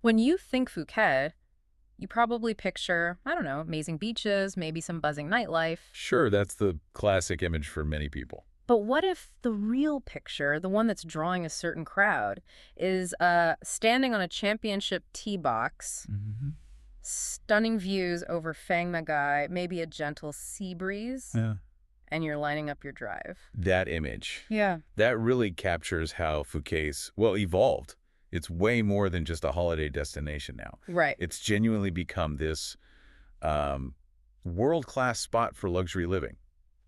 When you think Phuket, you probably picture, I don't know, amazing beaches, maybe some buzzing nightlife. Sure, that's the classic image for many people. But what if the real picture, the one that's drawing a certain crowd, is standing on a championship tee box, Hmm. stunning views over Phang Magai, maybe a gentle sea breeze, Yeah. and you're lining up your drive? That image, Yeah. that really captures how Phuket's, well, evolved. It's way more than just a holiday destination now. Right. It's genuinely become this um, world-class spot for luxury living.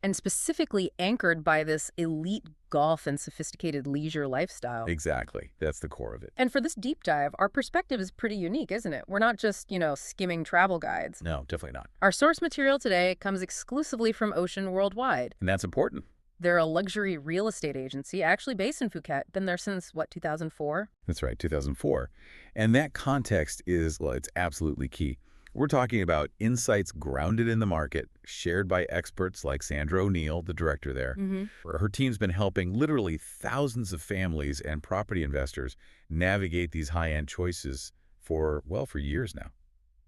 And specifically anchored by this elite golf and sophisticated leisure lifestyle. Exactly. That's the core of it. And for this deep dive, our perspective is pretty unique, isn't it? We're not just, skimming travel guides. No, definitely not. Our source material today comes exclusively from Ocean Worldwide. And that's important. They're a luxury real estate agency, actually based in Phuket, been there since, 2004? That's right, 2004. And that context is, well, it's absolutely key. We're talking about insights grounded in the market, shared by experts like Sandra O'Neill, the director there. Mm-hmm. Her team's been helping literally thousands of families and property investors navigate these high-end choices for, well, for years now.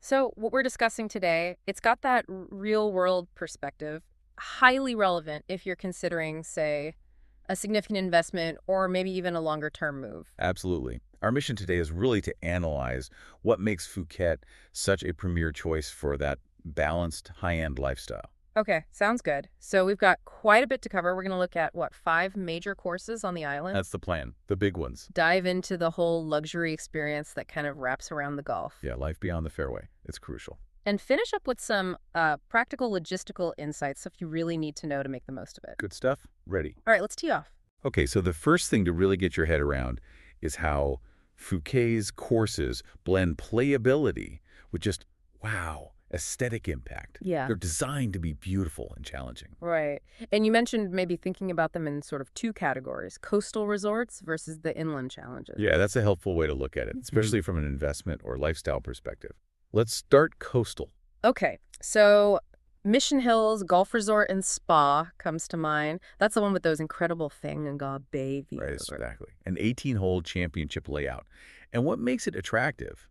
So what we're discussing today, it's got that real-world perspective, highly relevant if you're considering, say, a significant investment or maybe even a longer-term move. Absolutely. Our mission today is really to analyze what makes Phuket such a premier choice for that balanced, high-end lifestyle. Okay, sounds good. So we've got quite a bit to cover. We're going to look at, 5 major courses on the island? That's the plan, the big ones. Dive into the whole luxury experience that kind of wraps around the golf. Yeah, life beyond the fairway. It's crucial. And finish up with some practical logistical insights, stuff you really need to know to make the most of it. Good stuff? Ready. All right, let's tee off. Okay, so the first thing to really get your head around is how Fouquet's courses blend playability with just, wow, aesthetic impact. Yeah. They're designed to be beautiful and challenging. Right. And you mentioned maybe thinking about them in sort of 2 categories, coastal resorts versus the inland challenges. Yeah, that's a helpful way to look at it, especially from an investment or lifestyle perspective. Let's start coastal. Okay, so Mission Hills Golf Resort and Spa comes to mind. That's the one with those incredible Phang Nga Bay views. Right, exactly. An 18-hole championship layout. And what makes it attractive,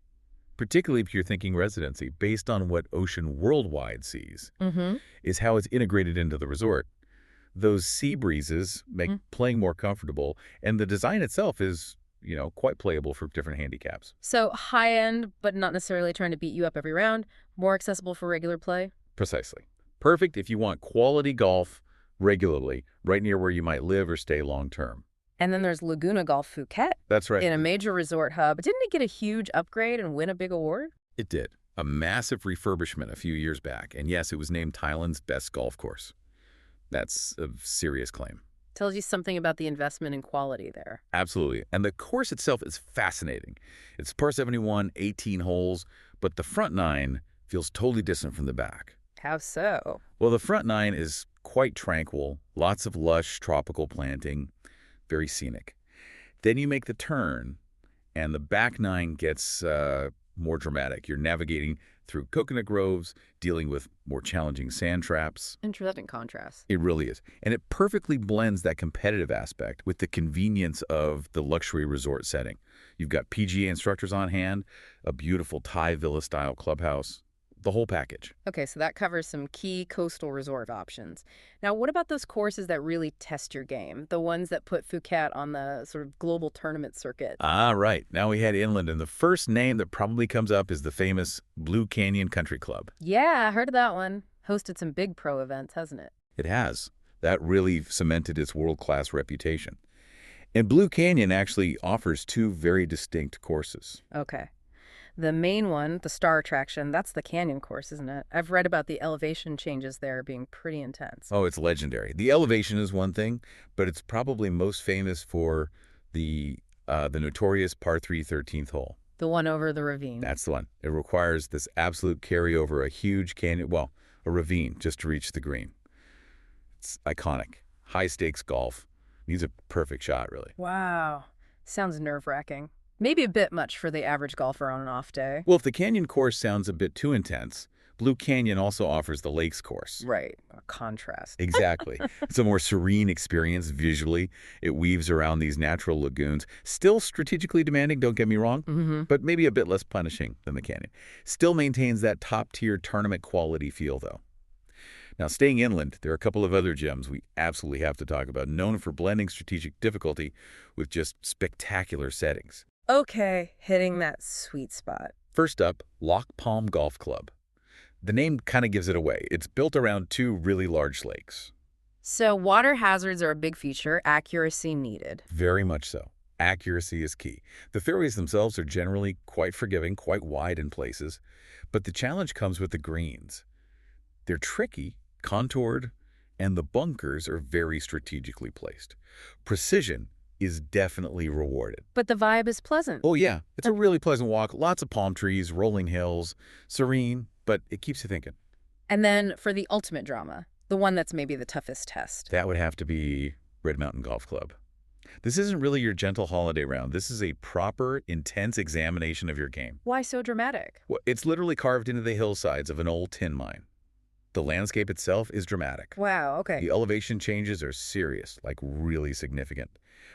particularly if you're thinking residency, based on what Ocean Worldwide sees, Mm-hmm. is how it's integrated into the resort. Those sea breezes make playing more comfortable, and the design itself is, quite playable for different handicaps. So high end, but not necessarily trying to beat you up every round. More accessible for regular play. Precisely. Perfect if you want quality golf regularly, right near where you might live or stay long term. And then there's Laguna Golf Phuket That's right. in a major resort hub. Didn't it get a huge upgrade and win a big award? It did. A massive refurbishment a few years back. And yes, it was named Thailand's best golf course. That's a serious claim. Tells you something about the investment in quality there. Absolutely. And the course itself is fascinating. It's par 71, 18 holes, but the front 9 feels totally distant from the back. How so? Well, the front 9 is quite tranquil, lots of lush tropical planting, very scenic. Then you make the turn, and the back 9 gets more dramatic. You're navigating through coconut groves, dealing with more challenging sand traps. Interesting contrast. It really is. And it perfectly blends that competitive aspect with the convenience of the luxury resort setting. You've got PGA instructors on hand, a beautiful Thai villa-style clubhouse, the whole package. Okay, so that covers some key coastal resort options. Now, what about those courses that really test your game? The ones that put Phuket on the sort of global tournament circuit? Ah, right. Now we head inland, and the first name that probably comes up is the famous Blue Canyon Country Club. Yeah, I heard of that one. Hosted some big pro events, hasn't it? It has. That really cemented its world-class reputation. And Blue Canyon actually offers 2 very distinct courses. Okay. The main one, the star attraction, that's the canyon course, isn't it? I've read about the elevation changes there being pretty intense. Oh, it's legendary. The elevation is one thing, but it's probably most famous for the notorious par 3 13th hole. The one over the ravine. That's the one. It requires this absolute carryover, a huge canyon, well, a ravine, just to reach the green. It's iconic. High-stakes golf. Needs a perfect shot, really. Wow. Sounds nerve-wracking. Maybe a bit much for the average golfer on an off day. Well, if the canyon course sounds a bit too intense, Blue Canyon also offers the lakes course. Right. A contrast. Exactly. It's a more serene experience visually. It weaves around these natural lagoons. Still strategically demanding, don't get me wrong, Mm-hmm. but maybe a bit less punishing than the canyon. Still maintains that top-tier tournament quality feel, though. Now, staying inland, there are a couple of other gems we absolutely have to talk about, known for blending strategic difficulty with just spectacular settings. Okay, hitting that sweet spot. First up, Loch Palm Golf Club. The name kind of gives it away. It's built around two really large lakes. So water hazards are a big feature, accuracy needed. Very much so. Accuracy is key. The fairways themselves are generally quite forgiving, quite wide in places, but the challenge comes with the greens. They're tricky, contoured, and the bunkers are very strategically placed. Precision is definitely rewarded. But the vibe is pleasant. Oh yeah, it's a really pleasant walk, lots of palm trees, rolling hills, serene, but it keeps you thinking. And then for the ultimate drama, the one that's maybe the toughest test. That would have to be Red Mountain Golf Club. This isn't really your gentle holiday round. This is a proper, intense examination of your game. Why so dramatic? Well, it's literally carved into the hillsides of an old tin mine. The landscape itself is dramatic. Wow, okay. The elevation changes are serious, like really significant,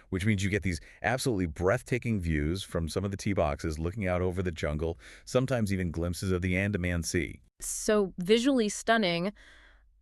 which means you get these absolutely breathtaking views from some of the tee boxes looking out over the jungle, sometimes even glimpses of the Andaman Sea. So visually stunning,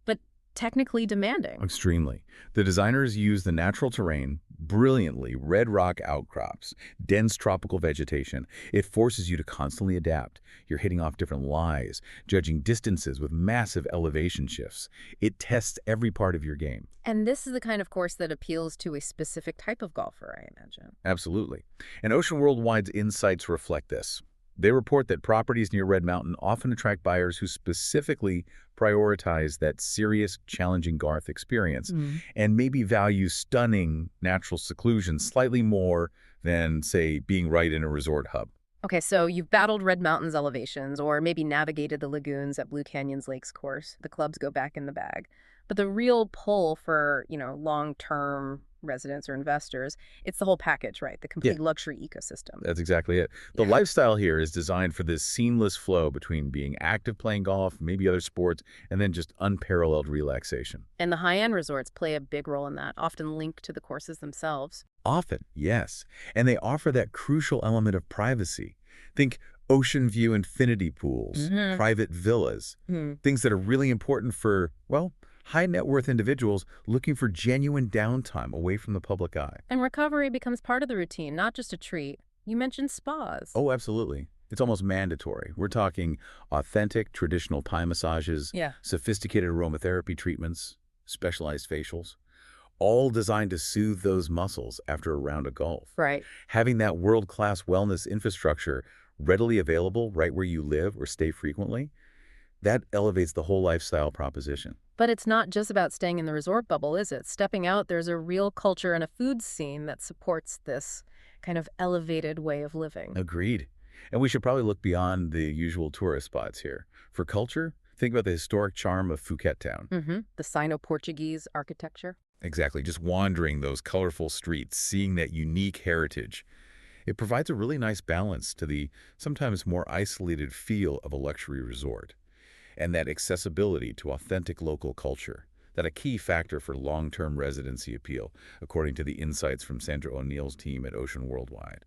but technically demanding. Extremely. The designers use the natural terrain, brilliantly red rock outcrops, dense tropical vegetation. It forces you to constantly adapt. You're hitting off different lies, judging distances with massive elevation shifts. It tests every part of your game. And this is the kind of course that appeals to a specific type of golfer, I imagine. Absolutely. And Ocean Worldwide's insights reflect this. They report that properties near Red Mountain often attract buyers who specifically prioritize that serious, challenging Garth experience and maybe value stunning natural seclusion slightly more than, say, being right in a resort hub. Okay, so you've battled Red Mountain's elevations or maybe navigated the lagoons at Blue Canyon's lakes course. The clubs go back in the bag. But the real pull for, long-term residents or investors, it's the whole package, right? The Yeah. complete luxury ecosystem. That's exactly it. The Yeah. lifestyle here is designed for this seamless flow between being active playing golf, maybe other sports, and then just unparalleled relaxation. And the high-end resorts play a big role in that, often linked to the courses themselves. Often, yes. And they offer that crucial element of privacy. Think ocean view infinity pools, private villas, things that are really important for, well, high net worth individuals looking for genuine downtime away from the public eye. And recovery becomes part of the routine, not just a treat. You mentioned spas. Oh, absolutely. It's almost mandatory. We're talking authentic, traditional Thai massages, Yeah. sophisticated aromatherapy treatments, specialized facials, all designed to soothe those muscles after a round of golf. Right. Having that world-class wellness infrastructure readily available right where you live or stay frequently, that elevates the whole lifestyle proposition. But it's not just about staying in the resort bubble, is it? Stepping out, there's a real culture and a food scene that supports this kind of elevated way of living. Agreed. And we should probably look beyond the usual tourist spots here. For culture, think about the historic charm of Phuket town. The Sino-Portuguese architecture. Exactly, just wandering those colorful streets, seeing that unique heritage. It provides a really nice balance to the sometimes more isolated feel of a luxury resort, and that accessibility to authentic local culture, that a key factor for long-term residency appeal, according to the insights from Sandra O'Neill's team at Ocean Worldwide.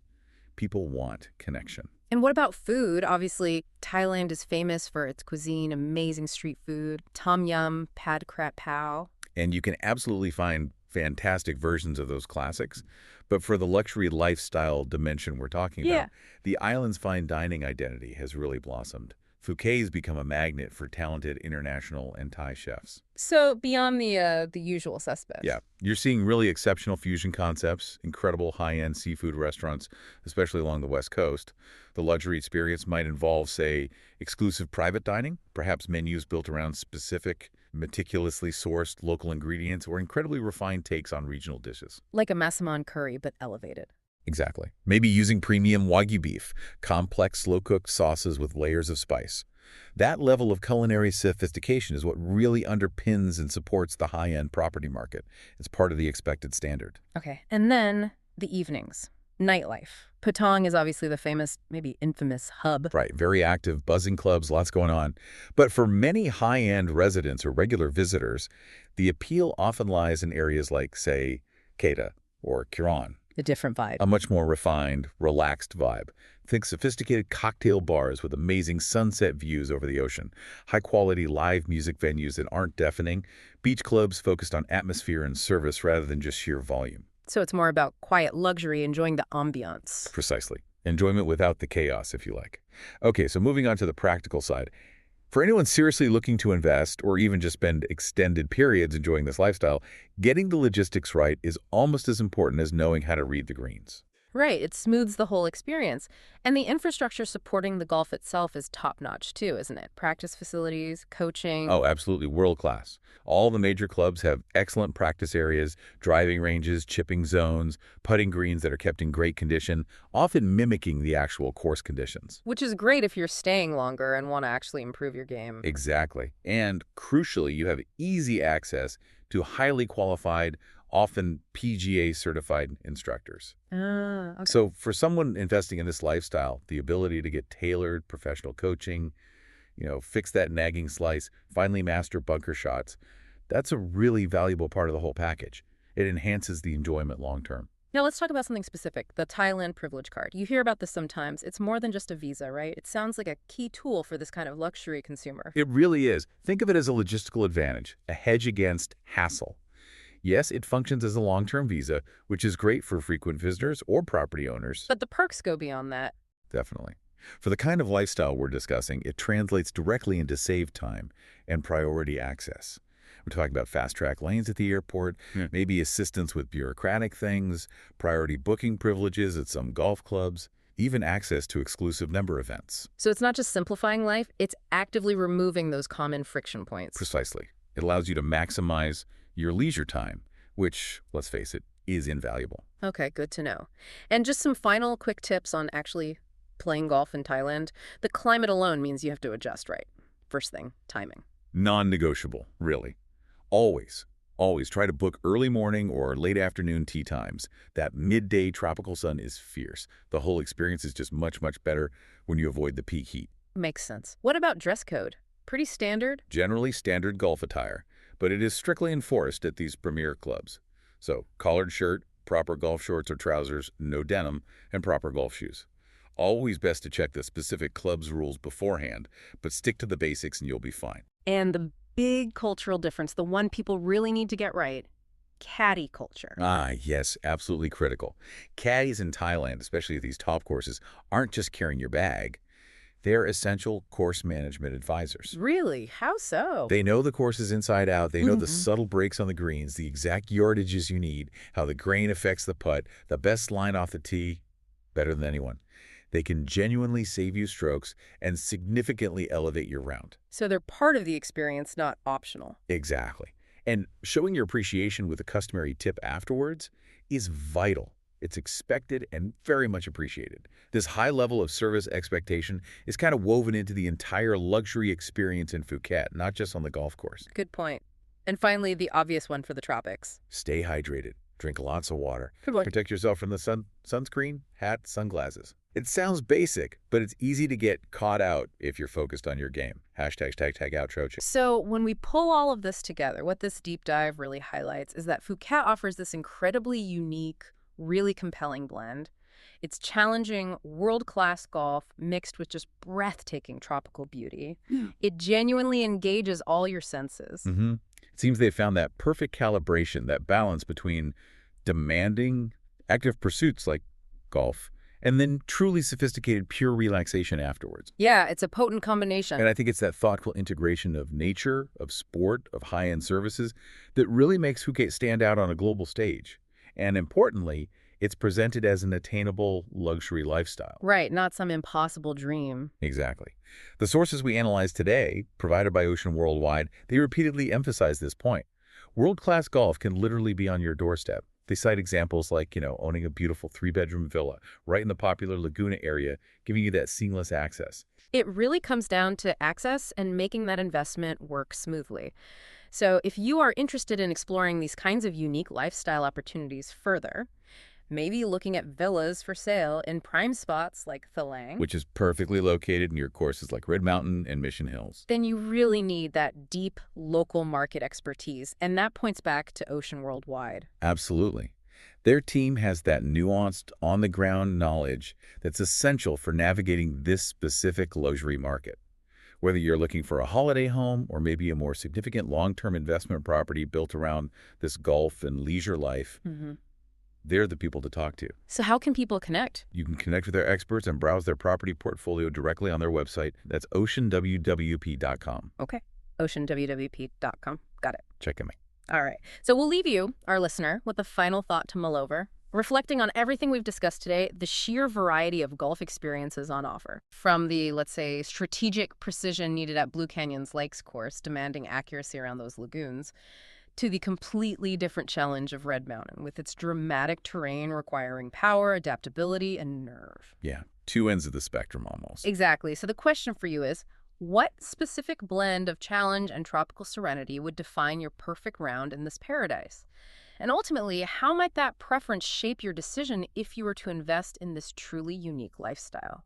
People want connection. And what about food? Obviously, Thailand is famous for its cuisine, amazing street food, tom yum, pad krat pao. And you can absolutely find fantastic versions of those classics. But for the luxury lifestyle dimension we're talking about, the island's fine dining identity has really blossomed. Phuket's become a magnet for talented international and Thai chefs. So beyond the usual suspects. Yeah, you're seeing really exceptional fusion concepts, incredible high-end seafood restaurants, especially along the West Coast. The luxury experience might involve, say, exclusive private dining, perhaps menus built around specific, meticulously sourced local ingredients, or incredibly refined takes on regional dishes. Like a massaman curry, but elevated. Exactly. Maybe using premium Wagyu beef, complex slow-cooked sauces with layers of spice. That level of culinary sophistication is what really underpins and supports the high-end property market. It's part of the expected standard. Okay. And then the evenings. Nightlife. Patong is obviously the famous, maybe infamous hub. Right, very active, buzzing clubs, lots going on. But for many high-end residents or regular visitors, the appeal often lies in areas like, say, Keita or Kiran, A different vibe. a much more refined, relaxed vibe. Think sophisticated cocktail bars with amazing sunset views over the ocean, high-quality live music venues that aren't deafening, beach clubs focused on atmosphere and service rather than just sheer volume. So it's more about quiet luxury, enjoying the ambiance. Precisely. Enjoyment without the chaos, if you like. Okay, so moving on to the practical side. For anyone seriously looking to invest or even just spend extended periods enjoying this lifestyle, getting the logistics right is almost as important as knowing how to read the greens. Right, it smooths the whole experience. And the infrastructure supporting the golf itself is top-notch too, isn't it? Practice facilities, coaching. Oh, absolutely world class. All the major clubs have excellent practice areas, driving ranges, chipping zones, putting greens that are kept in great condition, often mimicking the actual course conditions. Which is great if you're staying longer and want to actually improve your game. Exactly. And crucially, you have easy access to highly qualified, often PGA certified instructors. Ah, okay. So for someone investing in this lifestyle, the ability to get tailored professional coaching, fix that nagging slice, finally master bunker shots, that's a really valuable part of the whole package. It enhances the enjoyment long term. Now let's talk about something specific, the Thailand Privilege Card. You hear about this sometimes. It's more than just a visa, right? It sounds like a key tool for this kind of luxury consumer. It really is. Think of it as a logistical advantage, a hedge against hassle. Yes, it functions as a long-term visa, which is great for frequent visitors or property owners. But the perks go beyond that. Definitely. For the kind of lifestyle we're discussing, it translates directly into saved time and priority access. We're talking about fast-track lanes at the airport, maybe assistance with bureaucratic things, priority booking privileges at some golf clubs, even access to exclusive member events. So it's not just simplifying life, it's actively removing those common friction points. Precisely. It allows you to maximize your leisure time, which, let's face it, is invaluable. Okay, good to know. And just some final quick tips on actually playing golf in Thailand. The climate alone means you have to adjust, right? First thing, timing. Non-negotiable, really. Always try to book early morning or late afternoon tee times. That midday tropical sun is fierce. The whole experience is just much, much better when you avoid the peak heat. Makes sense. What about dress code? Pretty standard? Generally standard golf attire, but it is strictly enforced at these premier clubs. So, collared shirt, proper golf shorts or trousers, no denim, and proper golf shoes. Always best to check the specific club's rules beforehand, but stick to the basics and you'll be fine. And the big cultural difference, the one people really need to get right, caddy culture. Ah, yes, absolutely critical. Caddies in Thailand, especially at these top courses, aren't just carrying your bag. They're essential course management advisors. Really? How so? They know the courses inside out. They know the subtle breaks on the greens, the exact yardages you need, how the grain affects the putt, the best line off the tee, better than anyone. They can genuinely save you strokes and significantly elevate your round. So they're part of the experience, not optional. Exactly. And showing your appreciation with a customary tip afterwards is vital. It's expected and very much appreciated. This high level of service expectation is kind of woven into the entire luxury experience in Phuket, not just on the golf course. Good point. And finally, the obvious one for the tropics. Stay hydrated. Drink lots of water. Good one. Protect yourself from the sun, sunscreen, hat, sunglasses. It sounds basic, but it's easy to get caught out if you're focused on your game. Hashtag tag outro. So when we pull all of this together, what this deep dive really highlights is that Phuket offers this incredibly unique, really compelling blend. It's challenging, world-class golf mixed with just breathtaking tropical beauty. It genuinely engages all your senses. It seems they found that perfect calibration, that balance between demanding, active pursuits like golf, and then truly sophisticated, pure relaxation afterwards. Yeah, it's a potent combination. And I think it's that thoughtful integration of nature, of sport, of high-end services that really makes Phuket stand out on a global stage. And importantly, it's presented as an attainable luxury lifestyle. Right, not some impossible dream. Exactly. The sources we analyze today, provided by Ocean Worldwide, they repeatedly emphasize this point. World-class golf can literally be on your doorstep. They cite examples like, owning a beautiful 3-bedroom villa right in the popular Laguna area, giving you that seamless access. It really comes down to access and making that investment work smoothly. So if you are interested in exploring these kinds of unique lifestyle opportunities further, Maybe looking at villas for sale in prime spots like Thilang. which is perfectly located near courses like Red Mountain and Mission Hills. Then you really need that deep local market expertise, and that points back to Ocean Worldwide. Absolutely. Their team has that nuanced, on-the-ground knowledge that's essential for navigating this specific luxury market. Whether you're looking for a holiday home or maybe a more significant long-term investment property built around this golf and leisure life, Hmm. they're the people to talk to. So how can people connect? You can connect with their experts and browse their property portfolio directly on their website. That's oceanwwp.com. Okay. oceanwwp.com. Got it. Check them out. All right. So we'll leave you, our listener, with a final thought to mull over. Reflecting on everything we've discussed today, the sheer variety of golf experiences on offer. From the, let's say, strategic precision needed at Blue Canyon's Lakes course, demanding accuracy around those lagoons, to the completely different challenge of Red Mountain, with its dramatic terrain requiring power, adaptability, and nerve. Yeah, two ends of the spectrum almost. Exactly. So the question for you is, what specific blend of challenge and tropical serenity would define your perfect round in this paradise? And ultimately, how might that preference shape your decision if you were to invest in this truly unique lifestyle?